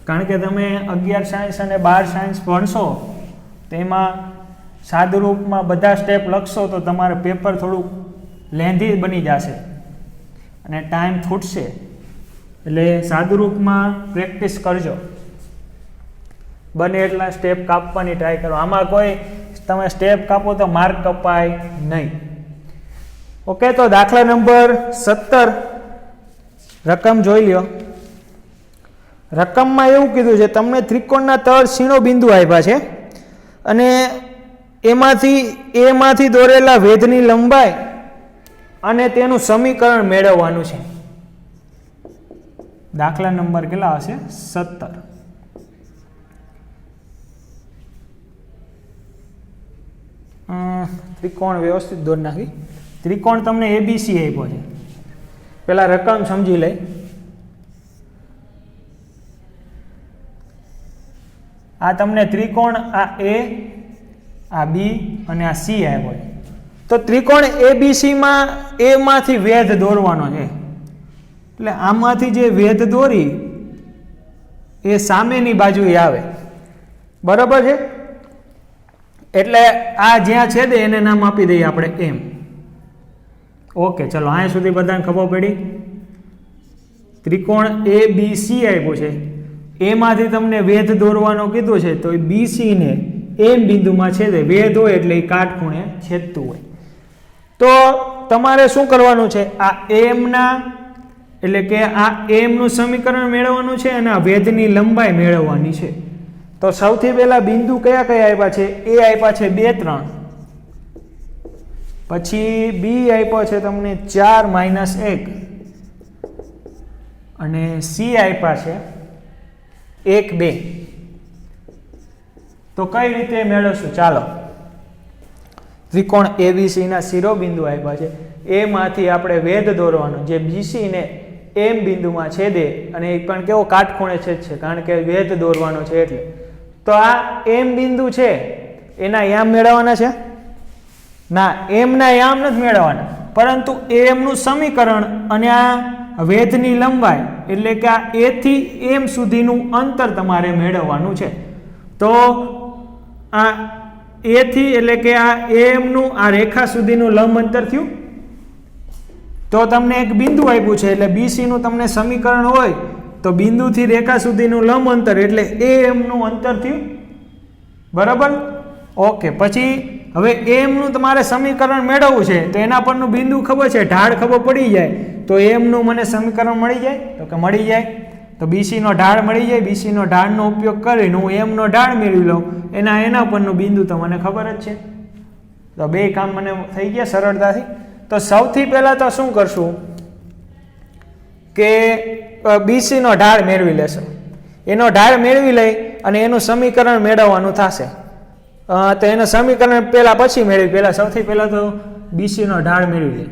[SPEAKER 1] કારણ કે તમે 11 સાયન્સ અને 12 સાયન્સ ભણશો તેમાં સાદુરૂપમાં બધા સ્ટેપ લખશો તો તમારે પેપર થોડુંક લેન્ધી બની જશે અને ટાઈમ ખૂટશે. એટલે સાદુરૂપમાં પ્રેક્ટિસ કરજો, બને એટલા સ્ટેપ કાપવાની ટ્રાય કરો. આમાં કોઈ તમે સ્ટેપ કાપો તો માર્ક કપાય નહીં. ઓકે, તો દાખલા નંબર 17 રકમ જોઈ લ્યો. રકમમાં એવું કીધું છે તમને ત્રિકોણના તળ સીણો બિંદુ આપ્યા છે અને એમાંથી દોરેલા વેધની લંબાઈ અને તેનું સમીકરણ મેળવવાનું છે. દાખલા નંબર કેટલા હશે? 17. ત્રિકોણ વ્યવસ્થિત દોરી નાખી. ત્રિકોણ તમને ABC આપ્યો છે. પેલા રકમ સમજી લઈ. આ તમને ત્રિકોણ આ A, આ B અને આ C આપ્યો છે. તો ત્રિકોણ ABC માં A માંથી વેધ દોરવાનો છે. એટલે આમાંથી જે વેધ દોરી એ સામેની બાજુએ આવે, બરાબર છે. એટલે આ જ્યાં છેદે એને નામ આપી દઈએ આપણે M. ઓકે, ચલો અહીંયા સુધી બધાને ખબર પડી. ત્રિકોણ ABC આપ્યું છે, એમાંથી તમને વેધ દોરવાનો કીધું છે તો BC ને M બિંદુમાં છેદે. વેધ હોય એટલે એ કાટખૂણે છેદતું હોય. તો તમારે શું કરવાનું છે? આ M ના એટલે કે આ M નું સમીકરણ મેળવવાનું છે અને આ વેધની લંબાઈ મેળવવાની છે. તો સૌથી પહેલા બિંદુ કયા કયા આપ્યા છે? A આપ્યા છે 2, 3, પછી B આપ્યો છે તમને 4 - 1 અને C આપ્યા છે 1, 2. તો કઈ રીતે મેળવશું? ચાલો, ત્રિકોણ ABC ના શિરોબિંદુ આપ્યા છે, એમાંથી આપણે વેધ દોરવાનો જે BC ને M બિંદુમાં છેદે અને એ પણ કેવો કાટખૂણે છેદશે કારણ કે વેધ દોરવાનો છે એટલે. તો આ M બિંદુ છે એના યામ મેળવવાના છે? ના, M ના યામ નથી મેળવવાના, પરંતુ M નું સમીકરણ અને આ વેધની લંબાઈ એટલે કે આ A થી M સુધીનું અંતર તમારે મેળવવાનું છે. તો આ A થી એટલે કે આ AM નું આ રેખા સુધીનું લંબ અંતર થયું. તો તમને એક બિંદુ આપ્યું છે એટલે BC નું તમને સમીકરણ હોય તો બિંદુથી રેખા સુધીનું લંબ અંતર એટલે AM નું અંતર થયું, બરાબર. ઓકે, પછી હવે AM નું તમારે સમીકરણ મેળવવું છે તો એના પરનું બિંદુ ખબર છે, ઢાળ ખબર પડી જાય તો AM નું મને સમીકરણ મળી જાય, તો કે મળી જાય. તો BC નો ઢાળ મળી જાય, BC નો ઢાળનો ઉપયોગ કરીને હું M નો ઢાળ મેળવી લઉં, એના પરનું બિંદુ તો મને ખબર જ છે. તો બે કામ મને થઈ ગયા સરળતાથી. તો સૌથી પહેલા તો શું કરશું કે BC નો ઢાળ મેળવી લેશું, એનો ઢાળ મેળવી લઈ અને એનું સમીકરણ મેળવવાનું થશે. તો એનું સમીકરણ પહેલા પછી મેળવી, પહેલા સૌથી પહેલા તો BC નો ઢાળ મેળવી લે.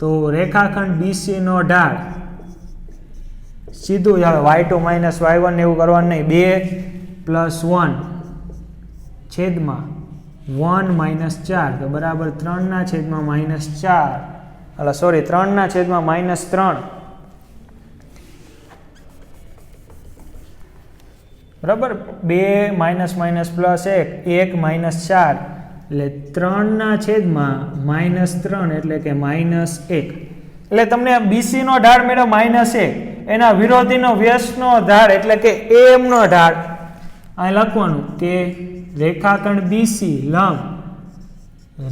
[SPEAKER 1] તો રેખાખંડ BC નો ઢાળ સીધું જ આવે, y2 - y1 એવું કરવાનું નહીં, 2 + 1 છેદમાં 1 - 4 તો બરાબર 3/-4, એટલે સોરી 3/-3, બરાબર. 2 - - +1 1 - 4 એટલે 3/-3 એટલે કે -1. એટલે તમને BC નો ઢાળ મેળવ -1, એના વિરોધીનો વ્યસ્તનો ઢાળ એટલે કે AM નો ઢાળ અહીં લખવાનું કે રેખાખંડ BC લંબ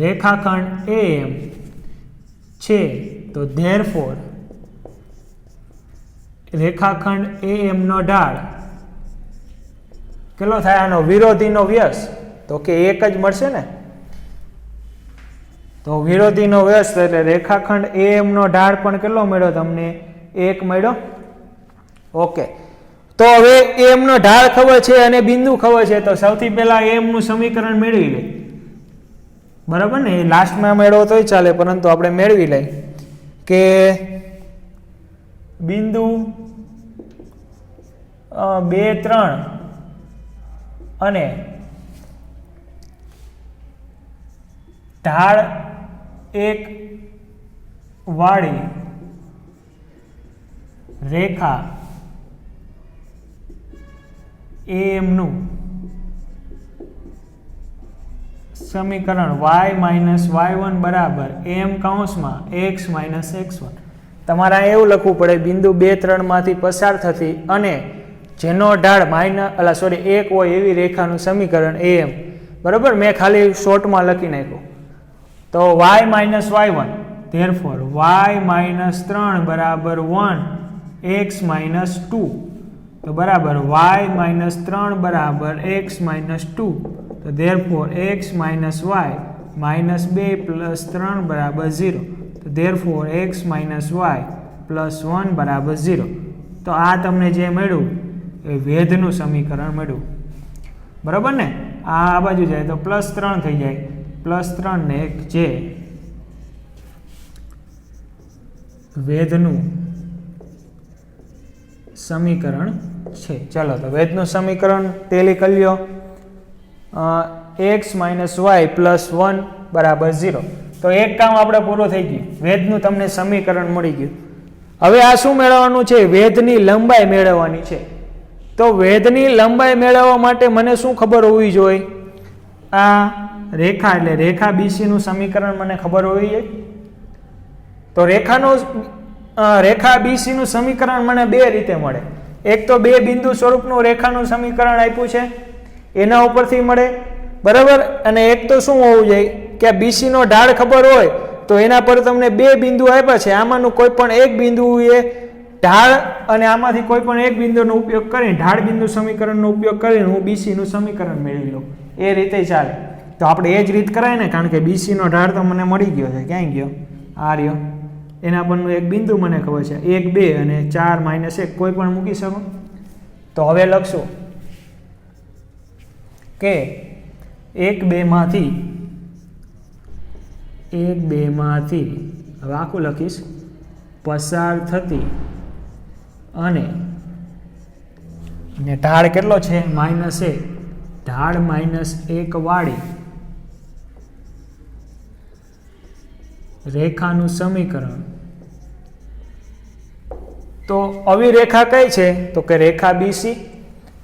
[SPEAKER 1] રેખાખંડ AM છે, તો ધેરફોર રેખાખંડ AM નો ઢાળ કેટલો થાય, આનો વિરોધીનો વ્યસ્ત તો કે 1 જ મળશે ને. તો વિરોધીનો વ્યસ્ત એટલે રેખાખંડ AM નો ઢાળ પણ કેટલો મળ્યો તમને, 1 મળ્યો. ઓકે, તો હવે AM નો ઢાળ ખબર છે અને બિંદુ ખબર છે, તો સૌથી પહેલા AM નું સમીકરણ મેળવી લે, બરાબર ને. એ લાસ્ટમાં મેળવો તોય ચાલે, પરંતુ આપણે મેળવી લઈ કે બિંદુ 2 3 અને ઢાળ 1 વાળી રેખા AM નું સમીકરણ y - y1 બરાબર m કૌંસમાં x - x1. તમારે એવું લખવું પડે, બિંદુ 2 3 માંથી પસાર થતી અને જેનો ઢાળ 1 હોય એવી રેખાનું સમીકરણ AM, બરાબર. મેં ખાલી શોર્ટમાં લખી નાખ્યું. તો y - y1 therefore y - 3 બરાબર 1 x - 2 તો બરાબર y - 3 બરાબર x - 2 તો therefore x - y -2 + 3 બરાબર 0 તો therefore x - y + 1 બરાબર 0. તો આ તમને જે મળ્યું એ વેધનું સમીકરણ મળ્યું, બરાબર ને. આ બાજુ જાય તો +3 થઈ જાય, +3 ને 1 જે વેધનું સમીકરણ છે. ચલો, તો વેધનું સમીકરણ ટેલી કરી લ્યો. x - y + 1 બરાબર 0. તો એક કામ આપણે પૂરું થઈ ગયું, વેધનું તમને સમીકરણ મળી ગયું. હવે આ શું મેળવવાનું છે, વેધની લંબાઈ મેળવવાની છે. તો વેધની લંબાઈ મેળવવા માટે મને શું ખબર હોવી જોઈએ, આ રેખા એટલે રેખા BC નું સમીકરણ મને ખબર હોવી જોઈએ. તો રેખા BC નું સમીકરણ મને બે રીતે મળે. એક તો બે બિંદુ સ્વરૂપનું રેખાનું સમીકરણ આપ્યું છે એના ઉપરથી મળે, બરાબર. અને એક તો શું હોવું જોઈએ કે BC નો ઢાળ ખબર હોય તો એના પર તમને બે બિંદુ આપ્યા છે, આમાંનું કોઈ પણ એક બિંદુ એ ઢાળ અને આમાંથી કોઈ પણ એક બિંદુનો ઉપયોગ કરીને ઢાળ બિંદુ સમીકરણનો ઉપયોગ કરીને હું BC નું સમીકરણ મેળવી લઉં, એ રીતે ચાલે. તો આપણે એ જ રીત કરાય ને, કારણ કે BC નો ઢાળ તો મને મળી ગયો છે. ક્યાંય ગયો, આ રહ્યો. એના પરનું એક બિંદુ મને ખબર છે, 1 2 અને 4 - 1 કોઈ પણ મૂકી શકો. તો હવે લખશું કે 1 2 માંથી હવે આખું લખીશ, પસાર થતી અને ઢાળ કેટલો છે, -1, ઢાળ -1 વાળી રેખાનું સમીકરણ. તો આવી રેખા કઈ છે, તો કે રેખા BC.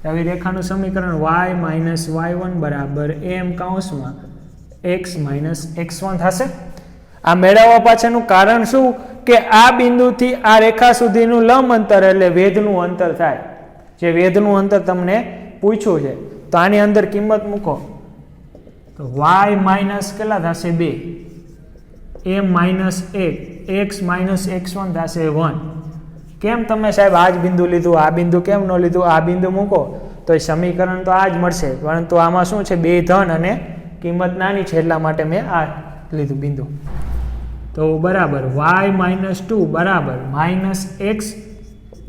[SPEAKER 1] આવી રેખાનું સમીકરણ y - y1 બરાબર m કૌંસમાં x - x1 થશે. આ મેળવવા પાછળનું કારણ શું કે આ બિંદુથી આ રેખા સુધીનું લંબ અંતર એટલે વેધનું અંતર થાય. જે વેધનું અંતર તમને પૂછ્યું છે તો આની અંદર કિંમત મૂકો તો y માઇનસ કેટલા થશે 2, m minus 1, x minus x1 થશે 1. કેમ તમે સાહેબ આ જ બિંદુ લીધું, આ બિંદુ કેમ ન લીધું? આ બિંદુ મૂકો તો એ સમીકરણ તો આ જ મળશે, પરંતુ આમાં શું છે, 2 ધન અને કિંમત નાની છે એટલા માટે મેં આ લીધું બિંદુ. તો બરાબર y માઇનસ 2 બરાબર minus x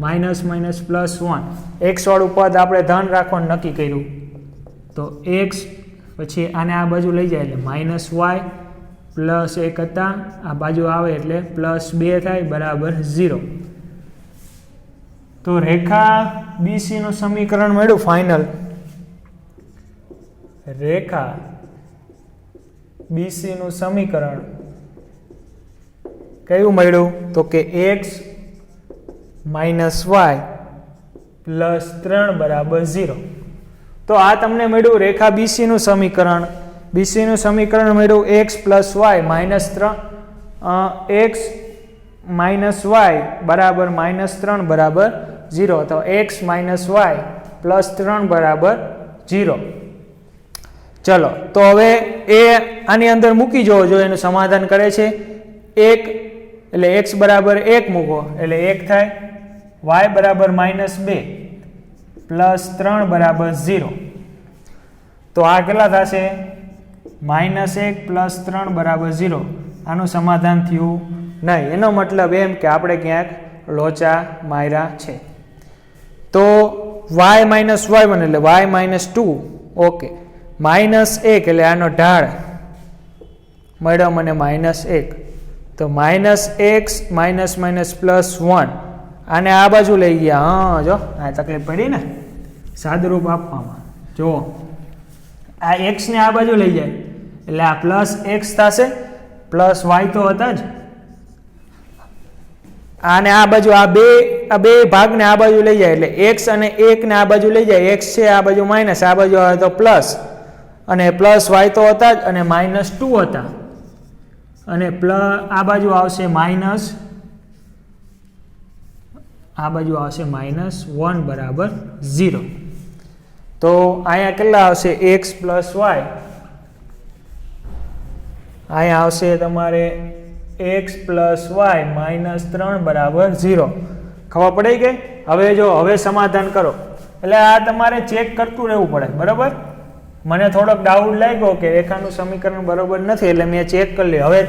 [SPEAKER 1] minus minus plus 1. X વાળું પદ આપણે ધન રાખવાનું નક્કી કર્યું તો એક્સ પછી આને આ બાજુ લઈ જાય એટલે માઇનસ વાય પ્લસ 1 હતા, આ બાજુ આવે એટલે પ્લસ 2 થાય બરાબર 0. તો રેખા બીસી નું સમીકરણ મળ્યું ફાઇનલ. રેખા બીસી નું સમીકરણ કયું મળ્યું? તો કે એક્સ માઇનસ વાય પ્લસ 3 બરાબર 0. તો આ તમને મળ્યું રેખા બીસી નું સમીકરણ. બીસી નું સમીકરણ મળ્યું x plus y minus 3, x minus y બરાબર માઇનસ 3 બરાબર 0. તો એક્સ માઇનસ વાય પ્લસ 3 બરાબર 0. ચલો તો હવે એ આની અંદર મૂકી જવો જો એનું સમાધાન કરે છે. 1 એટલે x બરાબર 1 મૂકો એટલે 1 થાય, y બરાબર માઇનસ 2 પ્લસ 3 બરાબર 0. તો આ કેટલા થશે? માઇનસ 1 પ્લસ 3 બરાબર 0. આનું સમાધાન થયું નહીં. એનો મતલબ એમ કે આપણે ક્યાંક લોચા માર્યા છે. તો y માઇનસ y1 એટલે y માઇનસ 2 ઓકે, માઇનસ 1 એટલે આનો ઢાળ મળ્યો મને માઇનસ 1. તો minus x minus minus plus 1 આને આ બાજુ લઈ ગયા. હા જો આ તકલીફ પડી ને સાદુરૂપ આપવામાં. જો આ એક્સ ને આ બાજુ લઈ જાય એટલે આ પ્લસ એક્સ થશે, પ્લસ વાય તો હતા જ. આને આ બાજુ આ બે ભાગને આ બાજુ લઈ જાય એટલે એક્સ અને 1 ને આ બાજુ લઈ જાય. એક્સ છે આ બાજુ માઇનસ, આ બાજુ આવે તો પ્લસ, અને પ્લસ વાય તો હતા જ અને માઇનસ 2 હતા, અને આ બાજુ આવશે માઇનસ, આ બાજુ આવશે માઇનસ 1 બરાબર 0. તો અહીંયા કેટલા આવશે? એક્સ પ્લસ વાય, અહીંયા આવશે તમારે એક્સ પ્લસ વાય માઇનસ 3 બરાબર 0. ખબર પડી ગઈ? હવે જો હવે સમાધાન કરો એટલે આ તમારે ચેક કરતું રહેવું પડે. બરાબર, મને થોડોક ડાઉટ લાગ્યો કે રેખાનું સમીકરણ બરોબર નથી એટલે મેં ચેક કરી લીધું. હવે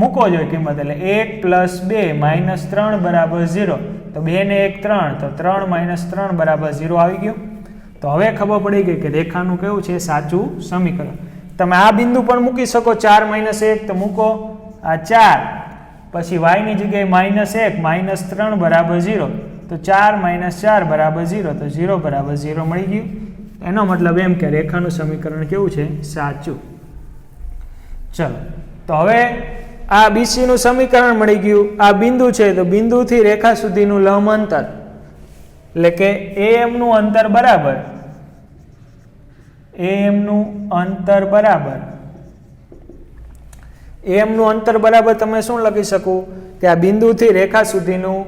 [SPEAKER 1] મૂકો જોઈએ કિંમત એટલે 1 પ્લસ 2 માઇનસ 3 બરાબર 0. તો 2 ને 1 3, તો 3 માઇનસ 3 બરાબર 0 આવી ગયું. તો હવે ખબર પડી ગઈ કે રેખાનું કેવું છે? સાચું સમીકરણ. તમે આ બિંદુ પણ મૂકી શકો 4 માઇનસ 1 તો મૂકો આ 4, પછી y ની જગ્યાએ માઇનસ 1 માઇનસ 3 બરાબર 0. તો 4 માઇનસ 4 બરાબર 0. તો 0 બરાબર 0 મળી ગયું. એનો મતલબ એમ કે રેખાનું સમીકરણ કેવું છે? સાચું. ચલો તો હવે આ બીસી નું સમીકરણ મળી ગયું. આ બિંદુ છે તો બિંદુથી રેખા સુધીનું લંબ અંતર એટલે કે AM નું અંતર બરાબર AM નું અંતર બરાબર તમે શું લખી શકો કે આ બિંદુથી રેખા સુધીનું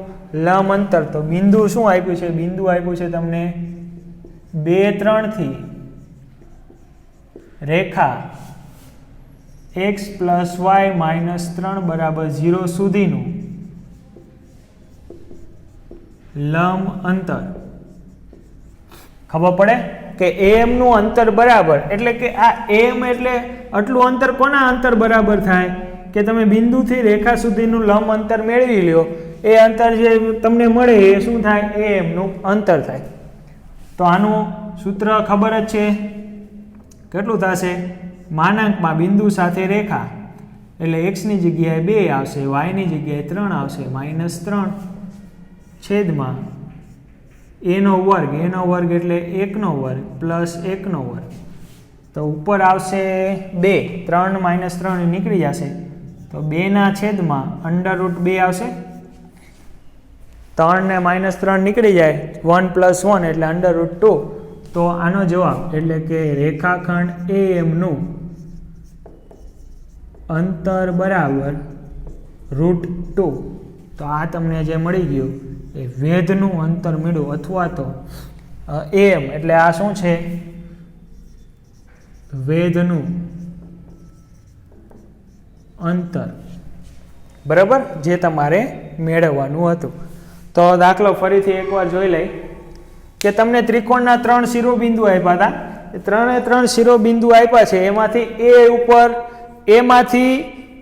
[SPEAKER 1] લંબ અંતર. તો બિંદુ શું આપ્યું છે? બિંદુ આપ્યું છે તમને 2, 3 થી રેખા x પ્લસ વાય માઇનસ 3 બરાબર 0 સુધીનું લંબ અંતર. ખબર પડે કે AM નું અંતર બરાબર એટલે કે આ AM એટલે આટલું અંતર કોના અંતર બરાબર થાય કે તમે બિંદુથી રેખા સુધીનું લંબ અંતર મેળવી લ્યો. એ અંતર જે તમને મળે એ શું થાય? AM નું અંતર થાય. તો આનું સૂત્ર ખબર જ છે, કેટલું થશે? માનાંકમાં બિંદુ સાથે રેખા એટલે x ની જગ્યાએ 2 આવશે, y ની જગ્યાએ 3 આવશે, માઇનસ 3 છેદમાં a નો વર્ગ એટલે 1 નો વર્ગ પ્લસ 1 નો વર્ગ. તો ઉપર આવશે 2, 3 માઇનસ 3 નીકળી જશે તો 2 ના છેદમાં √2 આવશે. 3 ને માઇનસ 3 નીકળી જાય, 1 પ્લસ 1 એટલે √2. તો આનો જવાબ એટલે કે રેખાખંડ AM નું અંતર બરાબર √2 તો આ તમને જે મળી ગયું એ વેધનું અંતર મળ્યું અથવા તો એમ એટલે આ શું છે વેધનું અંતર બરાબર જે તમારે મેળવવાનું હતું. તો દાખલો ફરીથી એકવાર જોઈ લઈ કે તમને ત્રિકોણના 3 શિરોબિંદુ આપ્યા હતા. ત્રણે 3 શિરોબિંદુ આપ્યા છે એમાંથી એમાંથી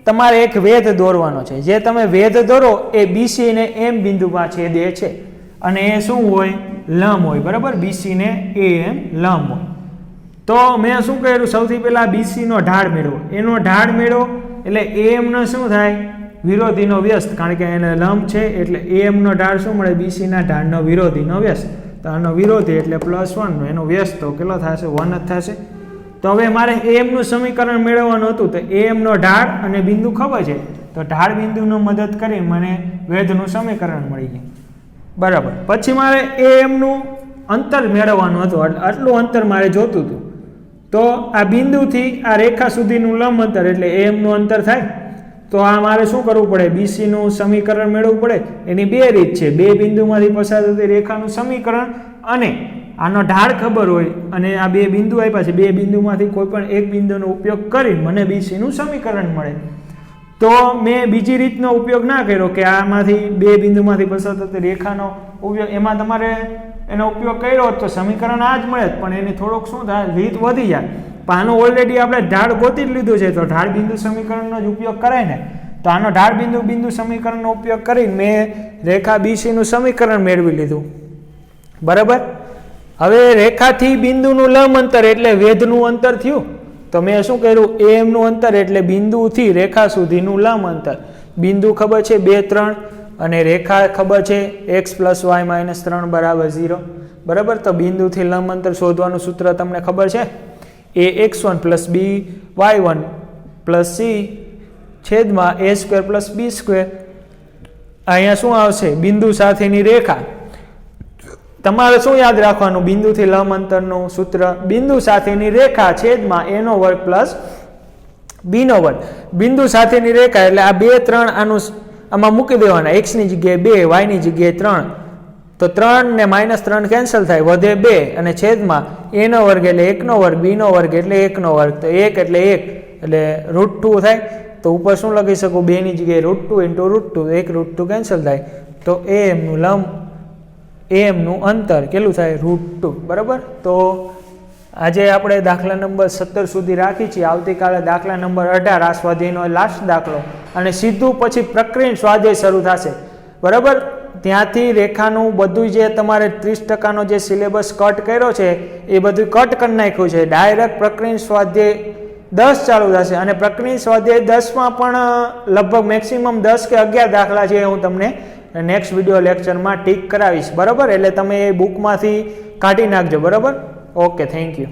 [SPEAKER 1] તમારે એક વેધ દોરવાનો છે. જે તમે વેધ દોરો એ બીસી ને એમ બિંદુમાં છેદે છે અને એ શું હોય લંબ હોય બરાબર. બીસી ને એમ લંબ હોય. તો મેં શું કર્યું સૌથી પહેલા બીસી નો ઢાળ મેળવો. એનો ઢાળ મેળવો એટલે એમ નો શું થાય વિરોધીનો વ્યસ્ત કારણ કે એને લંબ છે એટલે એમ નો ઢાળ શું મળે બીસી ના ઢાળનો વિરોધીનો વ્યસ્ત. તો આનો વિરોધી એટલે +1 એનો વ્યસ્ત તો કેટલો થશે 1 જ થશે. તો હવે મારે એમ નું સમીકરણ મેળવવાનું હતું તો એમ નો ઢાળ અને બિંદુ ખબર છે તો ઢાળ બિંદુનો મદદ કરી મને વેધનું સમીકરણ મળી ગયું બરાબર. પછી મારે એમ નું અંતર મેળવવાનું હતું આટલું અંતર મારે જોતું હતું. તો આ બિંદુથી આ રેખા સુધીનું લંબ અંતર એટલે એમ નું અંતર થાય. તો આ મારે શું કરવું પડે બીસી નું સમીકરણ મેળવવું પડે. એની બે રીત છે બે બિંદુમાંથી પસાર થતી રેખાનું સમીકરણ અને આનો ઢાળ ખબર હોય અને આ બે બિંદુ આપ્યા છે બે બિંદુમાંથી કોઈ પણ એક બિંદુનો ઉપયોગ કરી મને બીસી નું સમીકરણ મળે. તો મેં બીજી રીતનો ઉપયોગ ના કર્યો કે આમાંથી બે બિંદુમાંથી પસાર થતી રેખાનો ઉપયોગ એમાં તમારે એનો ઉપયોગ કર્યો તો સમીકરણ આ જ મળે પણ એને થોડોક શું થાય રીત વધી જાય. પણ આનું ઓલરેડી આપણે ઢાળ ગોતી જ લીધું છે તો ઢાળ બિંદુ સમીકરણનો જ ઉપયોગ કરાય ને. તો આનો ઢાળ બિંદુ સમીકરણનો ઉપયોગ કરીને મેં રેખા બીસી નું સમીકરણ મેળવી લીધું બરાબર. હવે રેખાથી બિંદુનું લંબ અંતર એટલે વેધનું અંતર થયું. તો મેં શું કર્યું એમ નું અંતર એટલે બિંદુથી રેખા સુધીનું લંબ અંતર. બિંદુ ખબર છે 2 3 અને રેખા ખબર છે x + y - 3 = 0 બરાબર. તો બિંદુથી લંબ અંતર શોધવાનું સૂત્ર તમને ખબર છે ax1 + by1 + c છેદમાં a² + b². અહીંયા શું આવશે બિંદુ સાથેની રેખા. તમારે શું યાદ રાખવાનું બિંદુથી લંબ અંતરનું સૂત્ર બિંદુ સાથેની રેખા છેદમાં a² + b². બિંદુ સાથેની રેખા એટલે આ 2 3 આમાં મૂકી દેવાના x ની જગ્યાએ 2 y ની જગ્યાએ 3 તો 3 ને -3 કેન્સલ થાય વધે 2 અને છેદમાં a² એટલે 1² b² એટલે 1² તો 1 એટલે 1 એટલે √2 થાય. તો ઉપર શું લખી શકું 2 ની જગ્યાએ √2 × √2 1 √2 કેન્સલ થાય તો am નું લંબ am નું અંતર કેટલું થાય √2 બરાબર. તો આજે આપણે દાખલા નંબર 17 સુધી રાખી છીએ. આવતીકાલે દાખલા નંબર 18 આ સ્વાધ્યાયનો લાસ્ટ દાખલો અને સીધું પછી પ્રક્રિયા સ્વાધ્યાય શરૂ થશે બરાબર. ત્યાંથી રેખાનું બધું જે તમારે 30% જે સિલેબસ કટ કર્યો છે એ બધું કટ કરી નાખ્યું છે. ડાયરેક્ટ પ્રક્રિયા સ્વાધ્યાય 10 ચાલુ થશે અને પ્રક્રિયા સ્વાધ્યાય 10માં પણ લગભગ મેક્સિમમ 10 કે 11 દાખલા છે હું તમને નેક્સ્ટ વિડીયો લેક્ચરમાં ટીક કરાવીશ બરાબર. એટલે તમે એ બુકમાંથી કાઢી નાખજો બરાબર. Okay thank you.